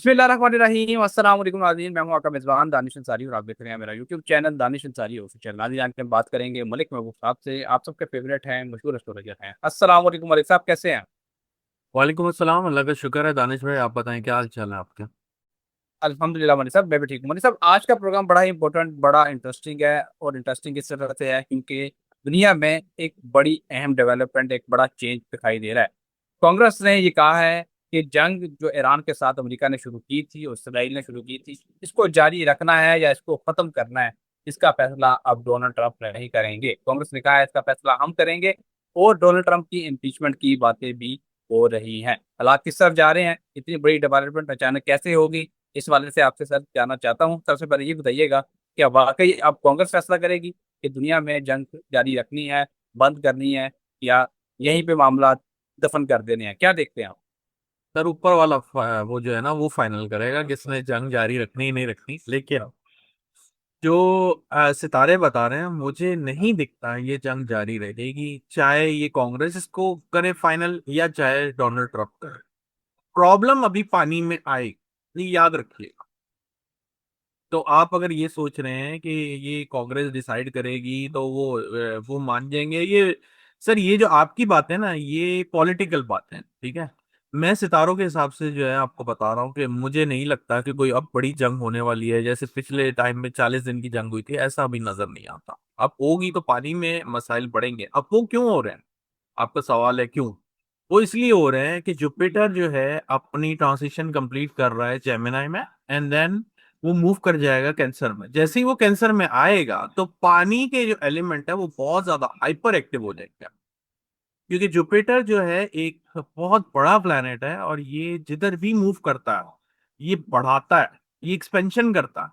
बिस्मिल्लाहिर्रहमानिर्रहीम अस्सलाम वालेकुम नाज़रीन। मैं हूं आपका मेज़बान दानिश अंसारी और आप देख रहे हैं मेरा YouTube channel Danish Ansari official. नाज़रीन आज हम बात करेंगे मलिक महबूब साहब से। आप सबके फेवरेट हैं, मशहूर एस्ट्रोलॉजर हैं। अस्सलाम वालेकुम मलिक साहब, कैसे हैं? वालेकुम अस्सलाम। अल्लाह का शुक्र है। दानिश भाई, आप बताएं क्या हाल चाल है आपके। अल्हम्दुलिल्लाह मलिक साहब, मैं भी ठीक हूँ। मलिक साहब, आज का प्रोग्राम बड़ा ही इंपॉर्टेंट, बड़ा इंटरेस्टिंग है। और इंटरेस्टिंग इस तरह से है क्योंकि दुनिया में एक बड़ी अहम डेवलपमेंट, एक बड़ा चेंज दिखाई दे रहा है। कांग्रेस ने ये कहा है कि जंग जो ईरान के साथ अमेरिका ने शुरू की थी और इसराइल ने शुरू की थी, इसको जारी रखना है या इसको खत्म करना है, इसका फैसला अब डोनाल्ड ट्रंप नहीं करेंगे। कांग्रेस ने कहा है इसका फैसला हम करेंगे। और डोनाल्ड ट्रंप की इम्पीचमेंट की बातें भी हो रही हैं। हालात किस तरफ जा रहे हैं, इतनी बड़ी डेवलपमेंट अचानक कैसे होगी, इस वाले से आपसे सर जानना चाहता हूँ। सबसे पहले ये बताइएगा, क्या वाकई अब कांग्रेस फैसला करेगी कि दुनिया में जंग जारी रखनी है, बंद करनी है, या यहीं पे मामला दफन कर देने हैं? क्या देखते हैं आप? सर, ऊपर वाला वो जो है ना, वो फाइनल करेगा किसने जंग जारी रखनी ही नहीं रखनी। लेकिन जो सितारे बता रहे हैं, मुझे नहीं दिखता ये जंग जारी रहेगी, चाहे ये कांग्रेस इसको करे फाइनल या चाहे डोनाल्ड ट्रंप करे। प्रॉब्लम अभी पानी में आएगी, ये याद रखिएगा। तो आप अगर ये सोच रहे हैं कि ये कांग्रेस डिसाइड करेगी तो वो मान जाएंगे, ये सर, ये जो आपकी बात है ना, ये पॉलिटिकल बात है, ठीक है। मैं सितारों के हिसाब से जो है आपको बता रहा हूँ कि मुझे नहीं लगता कि कोई अब बड़ी जंग होने वाली है। जैसे पिछले टाइम में 40 दिन की जंग हुई थी, ऐसा अभी नजर नहीं आता। अब होगी तो पानी में मसाइल बढ़ेंगे। अब वो क्यों हो रहे हैं, आपका सवाल है क्यों। वो इसलिए हो रहे हैं कि जुपिटर जो है अपनी ट्रांजिशन कंप्लीट कर रहा है जेमिनाई में, एंड देन वो मूव कर जाएगा कैंसर में। जैसे ही वो कैंसर में आएगा तो पानी के जो एलिमेंट है वो बहुत ज्यादा हाइपर एक्टिव हो जाएगा। क्योंकि जुपिटर जो है एक बहुत बड़ा प्लैनेट है और ये जिधर भी मूव करता है ये बढ़ाता है, ये एक्सपेंशन करता है।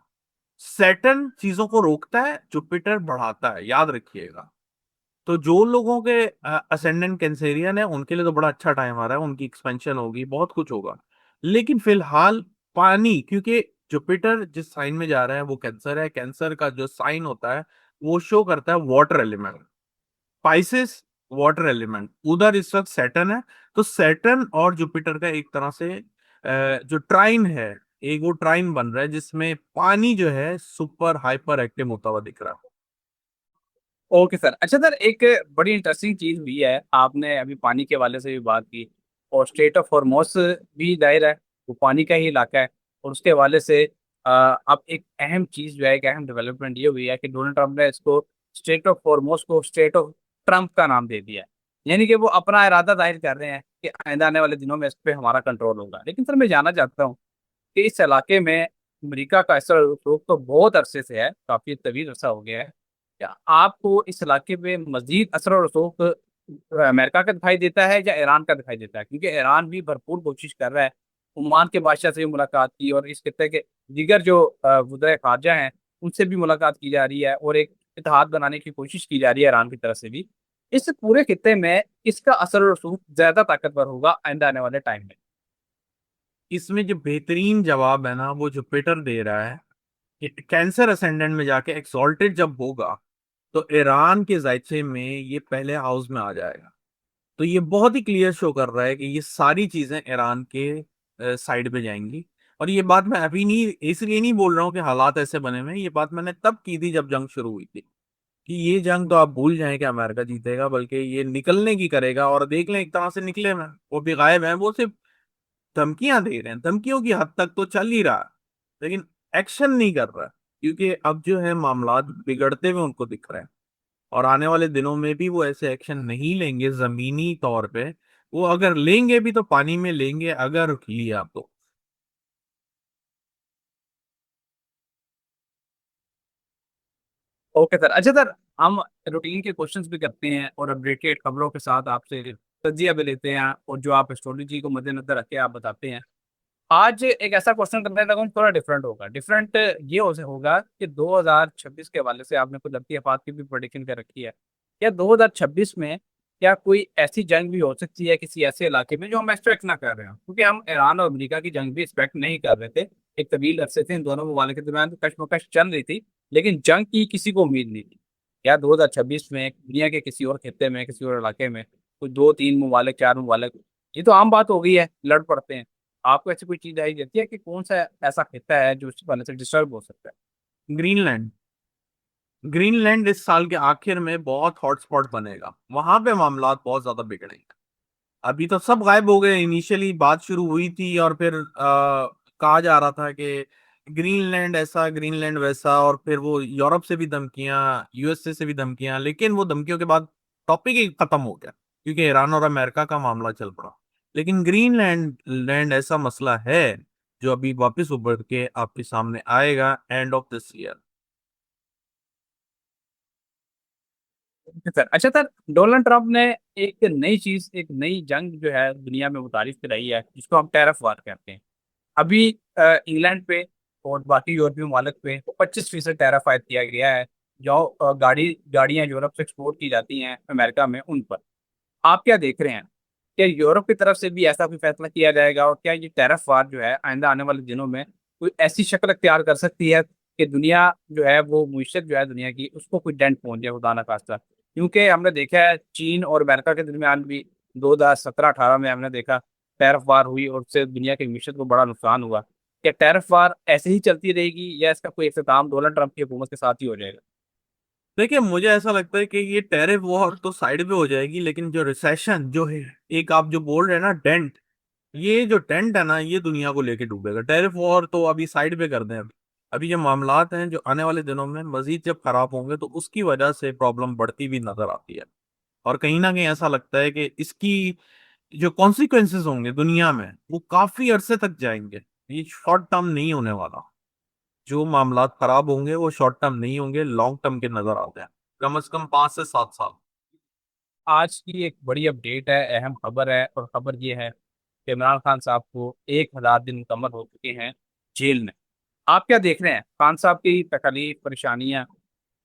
सैटर्न चीजों को रोकता है, जुपिटर बढ़ाता है, याद रखिएगा। तो जो लोगों के असेंडेंट कैंसेरियन है उनके लिए तो बड़ा अच्छा टाइम आ रहा है, उनकी एक्सपेंशन होगी, बहुत कुछ होगा। लेकिन फिलहाल पानी, क्योंकि जुपिटर जिस साइन में जा रहा है वो कैंसर है, कैंसर का जो साइन होता है वो शो करता है water element. Spices, water element, उधर इस वक्त सैटर्न है। तो सैटर्न और जुपिटर का एक तरह से जो ट्राइन है, एक वो ट्राइन बन रहा है जिसमें पानी जो है सुपर हाइपर एक्टिव होता हुआ दिख रहा है। Okay sir. अच्छा सर, एक बड़ी इंटरेस्टिंग चीज हुई है, आपने अभी पानी के वाले से भी बात की, और स्टेट ऑफ हॉर्मोस भी दायरा है, वो पानी का ही इलाका है। और उसके हवाले से अब एक अहम चीज जो है, एक अहम डेवलपमेंट ये हुई है कि डोनाल्ड ट्रंप ने इसको, स्टेट ऑफ हॉर्मोस को स्टेट ऑफ ट्रंप का नाम दे दिया है। यानी कि वो अपना इरादा जाहिर कर रहे हैं कि आइंदा आने वाले दिनों में इस पे हमारा कंट्रोल होगा। लेकिन सर, मैं जानना चाहता हूँ कि इस इलाके में अमेरिका का असर रुख तो बहुत अरसे से है, काफी तवील अरसा हो गया है। क्या आपको इस इलाके में मजीद असर और रसूख अमेरिका का दिखाई देता है या ईरान का दिखाई देता है? क्योंकि ईरान भी भरपूर कोशिश कर रहा है। ओमान के बादशाह से भी मुलाकात की, और इस खत्े के दीगर जो वज़ीर खारजा हैं उनसे भी मुलाकात की जा रही है, और एक इतिहाद बनाने की कोशिश की जा रही है ईरान की तरफ से भी। इस पूरे खत्े में इसका असर और रसूख ज्यादा ताकतवर होगा आइंदा आने वाले टाइम में। इसमें जो बेहतरीन जवाब है ना वो जुपिटर दे रहा है कि कैंसर असेंडेंट में जाके एक्सॉल्टेड जब होगा तो ईरान के जायचे में ये पहले हाउस में आ जाएगा। तो ये बहुत ही क्लियर शो कर रहा है कि ये सारी चीजें ईरान के साइड पे जाएंगी। और ये बात मैं अभी नहीं, इसलिए नहीं बोल रहा हूँ कि हालात ऐसे बने हुए हैं। ये बात मैंने तब की थी जब जंग शुरू हुई थी कि ये जंग तो आप भूल जाएं कि अमेरिका जीतेगा, बल्कि ये निकलने की करेगा। और देख लें, एक तरह से निकले में वो भी गायब है, वो सिर्फ धमकियां दे रहे हैं। धमकियों की हद तक तो चल ही रहा है, लेकिन एक्शन नहीं कर रहा है। क्योंकि अब जो है मामला बिगड़ते हुए उनको दिख रहे हैं, और आने वाले दिनों में भी वो ऐसे एक्शन नहीं लेंगे जमीनी तौर पे। वो अगर लेंगे भी तो पानी में लेंगे, अगर लिया तो। Okay sir. अच्छा सर, हम रूटीन के क्वेश्चंस भी करते हैं और अपडेटेड खबरों के साथ आपसे तजिया भी लेते हैं, और जो आप एस्ट्रोलॉजी को मद्देनजर रख के आप बताते हैं। आज एक ऐसा क्वेश्चन करने लगा हूं, थोड़ा डिफरेंट होगा। डिफरेंट ये हो से होगा कि 2026 के हवाले से आपने कुछ लड़की आफात की भी प्रेडिक्शन कर रखी है। क्या 2026 में क्या कोई ऐसी जंग भी हो सकती है किसी ऐसे इलाके में जो हम एक्सपेक्ट ना कर रहे हो? क्योंकि हम ईरान और अमेरिका की जंग भी एक्सपेक्ट नहीं कर रहे थे। एक तवील अरसे से इन दोनों ममालिक के दरमियान कशमकश चल रही थी, लेकिन जंग की किसी को उम्मीद नहीं थी। क्या 2026 में दुनिया के किसी और खत्ते में, किसी और इलाके में कुछ दो तीन ममालिक, चार ममालिक, ये तो आम बात हो गई है, लड़ पड़ते हैं। आपको ऐसी कोई चीज आई जाती है कि कौन सा ऐसा खिता है जो उसकी वजह से डिस्टर्ब हो सकता है? ग्रीनलैंड। ग्रीनलैंड इस साल के आखिर में बहुत हॉटस्पॉट बनेगा, वहां पे मामलात बहुत ज्यादा बिगड़ेंगे। अभी तो सब गायब हो गए, इनिशियली बात शुरू हुई थी और फिर कहा जा रहा था कि ग्रीनलैंड ऐसा ग्रीनलैंड वैसा, और फिर वो यूरोप से भी धमकियां, यूएसए से भी धमकियां, लेकिन वो धमकियों के बाद टॉपिक ही खत्म हो गया क्योंकि ईरान और अमेरिका का मामला चल पड़ा। लेकिन ग्रीनलैंड लैंड ऐसा मसला है जो अभी वापस उभर के आपके सामने आएगा end of this year. Sir अच्छा सर, डोनाल्ड ट्रंप ने एक नई चीज, एक नई जंग जो है दुनिया में वो तारीफ कराई है, जिसको हम टैरिफ वार कहते हैं। अभी इंग्लैंड पे और बाकी यूरोपीय मुमालिक पे 25% टैरिफ आयद किया गया है, जो गाड़ियां यूरोप से एक्सपोर्ट की जाती हैं अमेरिका में, उन पर। आप क्या देख रहे हैं? क्या यूरोप की तरफ से भी ऐसा कोई फैसला किया जाएगा, और क्या ये टैरिफ वार जो है आइंदा आने वाले दिनों में कोई ऐसी शक्ल अख्तियार कर सकती है कि दुनिया जो है वो मुईशत जो है दुनिया की, उसको कोई डेंट पहुंच जाए, खुदा ना खास्ता? क्योंकि हमने देखा है चीन और अमेरिका के दरमियान भी 2017-18 में हमने देखा टैरिफ वार हुई, और उससे दुनिया की मीशत को बड़ा नुकसान हुआ। क्या टैरिफ वार ऐसे ही चलती रहेगी, या इसका कोई इख्तिताम डोनाल्ड ट्रंप की हुकूमत के साथ ही हो जाएगा? देखिए, मुझे ऐसा लगता है कि ये टैरिफ वॉर तो साइड पे हो जाएगी, लेकिन जो रिसेशन जो है, एक आप जो बोल रहे हैं ना डेंट, ये जो डेंट है ना, ये दुनिया को लेके डूबेगा। टैरिफ वॉर तो अभी साइड पे कर दें। अभी ये मामलात हैं जो आने वाले दिनों में मजीद जब खराब होंगे तो उसकी वजह से प्रॉब्लम बढ़ती भी नजर आती है। और कहीं ना कहीं ऐसा लगता है कि इसकी जो कॉन्सिक्वेंसेस होंगे दुनिया में वो काफी अरसे तक जाएंगे। ये शॉर्ट टर्म नहीं होने वाला। जो मामलात खराब होंगे वो शॉर्ट टर्म नहीं होंगे, लॉन्ग टर्म के नजर आते हैं, कम से कम 5 से 7 साल। आज की एक बड़ी अपडेट है, अहम खबर है, और खबर ये है कि इमरान खान साहब को 1000 दिन मुकम्मल हो चुके हैं जेल में। आप क्या देख रहे हैं खान साहब की तकलीफ परेशानियां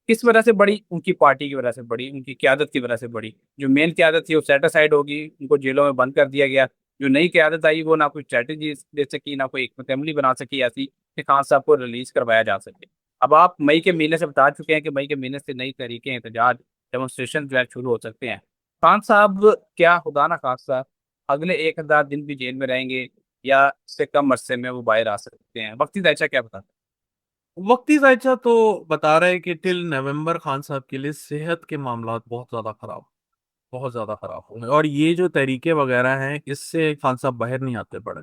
किस वजह से बढ़ी? उनकी पार्टी की वजह से बढ़ी, उनकी क्यादत की वजह से बढ़ी। जो मेन क्यादत थी वो सेटिसाइड होगी, उनको जेलों में बंद कर दिया गया। जो नई क्यादत आई वो ना कोई स्ट्रैटेजी दे सकी, ना कोई एक असेंबली बना सकी ऐसी कि खान साहब को रिलीज करवाया जा सके। अब आप मई के महीने से बता चुके हैं कि मई के महीने से नई तरीके एहतजाज, डेमोन्स्ट्रेशन जो है शुरू हो सकते हैं। खान साहब क्या खुदा ना खास्ता अगले 1000 दिन भी जेल में रहेंगे, या इससे कम अरसे में वो बाहर आ सकते हैं? वक्ती दायचा क्या बताता वक्ती जायचा तो बता रहे हैं कि टिल नवंबर खान साहब के लिए सेहत के मामलात बहुत ज्यादा खराब, बहुत ज्यादा खराब होंगे, और ये जो तरीके वगैरह हैं इससे खान साहब बाहर नहीं आते पड़े।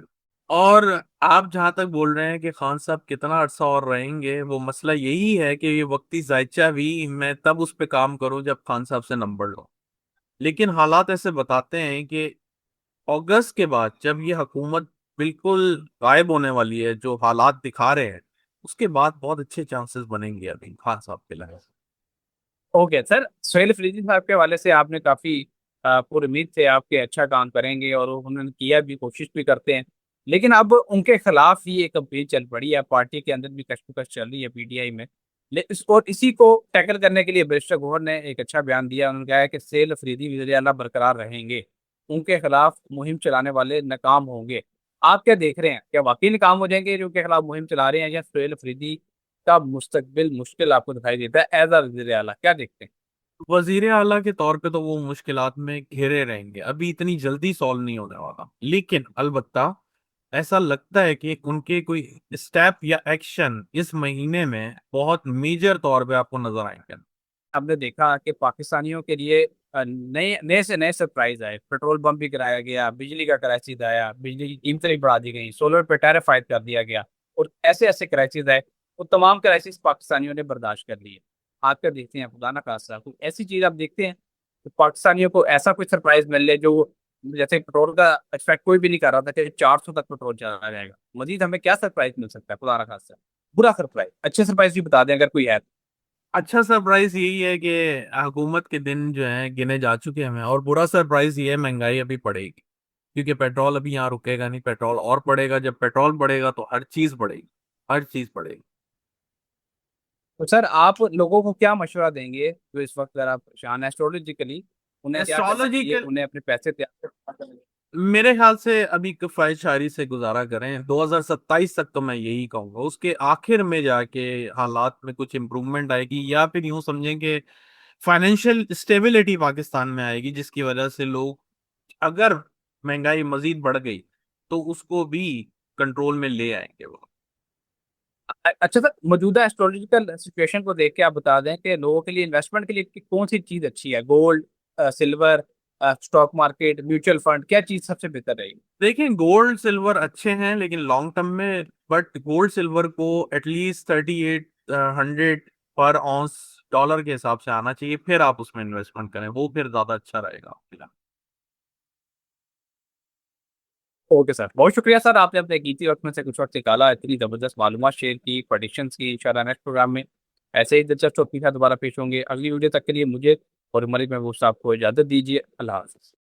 और आप जहां तक बोल रहे हैं कि खान साहब कितना अरसा और रहेंगे, वो मसला यही है कि ये वक्ती जायचा भी मैं तब उस पे काम करूं जब खान साहब से नंबर लो। लेकिन हालात ऐसे बताते हैं कि अगस्त के बाद जब ये हुकूमत बिल्कुल गायब होने वाली है, जो हालात दिखा रहे हैं, उसके बाद बहुत अच्छे चांसेस बनेंगे अभी खान साहब के लिए। ओके सर, सोहेल अफरीदी साहब के हवाले से आपने काफ़ी पूरी उम्मीद से आपके अच्छा काम करेंगे, और उन्होंने किया भी, कोशिश भी करते हैं। लेकिन अब उनके खिलाफ ही एक कंपेन चल पड़ी है, पार्टी के अंदर भी कशमकश चल रही है पीटीआई में। और इसी को टैकल करने के लिए बैरिस्टर गौहर ने एक अच्छा बयान दिया। उन्होंने कहा है कि सोहेल अफरीदी वज़ीर आला बरकरार रहेंगे, उनके खिलाफ मुहिम चलाने वाले नाकाम होंगे। आप क्या देख रहे हैं, क्या वाकई नाकाम हो जाएंगे जो उनके खिलाफ मुहिम चला रहे हैं, या सोहेल अफरीदी का मुस्तकबिल मुश्किल आपको दिखाई देता है एज अ वज़ीर आला? क्या देखते हैं? वजीर आला के तौर पे तो वो मुश्किलात में घिरे रहेंगे, अभी इतनी जल्दी सॉल्व नहीं होने वाला। लेकिन अलबत्ता ऐसा लगता है कि उनके कोई स्टेप या एक्शन इस महीने में बहुत मेजर तौर पे आपको नजर आएंगे। हमने देखा कि पाकिस्तानियों के लिए नए नए से नए सरप्राइज आए। पेट्रोल पंप भी कराया गया, बिजली का क्राइसिस आया, बिजली की कीमतें भी बढ़ा दी गई, सोलर पे टैरिफ आयद कर दिया गया, और ऐसे ऐसे क्राइसिस आए। वो तमाम क्राइसिस पाकिस्तानियों ने बर्दाश्त कर लिए। आप क्या देखते हैं खुदा ना खास्ता कोई ऐसी चीज आप देखते हैं कि पाकिस्तानियों को ऐसा कोई सरप्राइज मिल ले, जो जैसे पेट्रोल का एक्सपेक्ट कोई भी नहीं कर रहा था कि 400 तक पेट्रोल चला जाएगा? मजीद हमें क्या सरप्राइज मिल सकता है खुदा ना खास्ता? बुरा सरप्राइज, अच्छे सरप्राइज भी बता दें अगर कोई है। अच्छा सरप्राइज यही है कि हुकूमत के दिन जो है गिने जा चुके हैं हमें, और बुरा सरप्राइज ये है महंगाई अभी बढ़ेगी, क्योंकि पेट्रोल अभी यहाँ रुकेगा नहीं, पेट्रोल और बढ़ेगा। जब पेट्रोल बढ़ेगा तो हर चीज बढ़ेगी, हर चीज बढ़ेगी। तो सर आप लोगों को क्या मशवरा देंगे जो इस वक्त जरा परेशान है एस्ट्रोलॉजिकली? उन्हें क्या करना चाहिए? एस्ट्रोलॉजिकल, उन्हें अपने पैसे तैयार मेरे ख्याल से अभी किफायतशारी से गुजारा करें, 2027 तक तो मैं यही कहूंगा। उसके आखिर में जाके हालात में कुछ इम्प्रूवमेंट आएगी, या फिर यूं समझें कि फाइनेंशियल स्टेबिलिटी पाकिस्तान में आएगी, जिसकी वजह से लोग, अगर महंगाई मजीद बढ़ गई तो उसको भी कंट्रोल में ले आएंगे वो। अच्छा सर, मौजूदा एस्ट्रोलॉजिकल सिचुएशन को देख के आप बता दें कि लोगों के लिए इन्वेस्टमेंट के लिए कौन सी चीज अच्छी है? Gold, silver, stock market, mutual fund, क्या चीज सबसे बेहतर रहेगी? देखिए गोल्ड सिल्वर अच्छे हैं लेकिन लॉन्ग टर्म में, बट गोल्ड सिल्वर को एटलीस्ट 3800 पर ऑन्स डॉलर के हिसाब से आना चाहिए, फिर आप उसमें इन्वेस्टमेंट करें, वो फिर ज्यादा अच्छा रहेगा आपके लिए। ओके सर, बहुत शुक्रिया सर, आपने अपने कीमती वक्त में से कुछ वक्त निकाला, इतनी जबरदस्त मालूमात शेयर की, प्रेडिक्शंस की। इंशाल्लाह नेक्स्ट प्रोग्राम में ऐसे ही दिलचस्प टॉपिक के साथ दोबारा पेश होंगे। अगली वीडियो तक के लिए मुझे और मलिक महबूब साहब को इजाजत दीजिए। अल्लाह हाफ़िज़।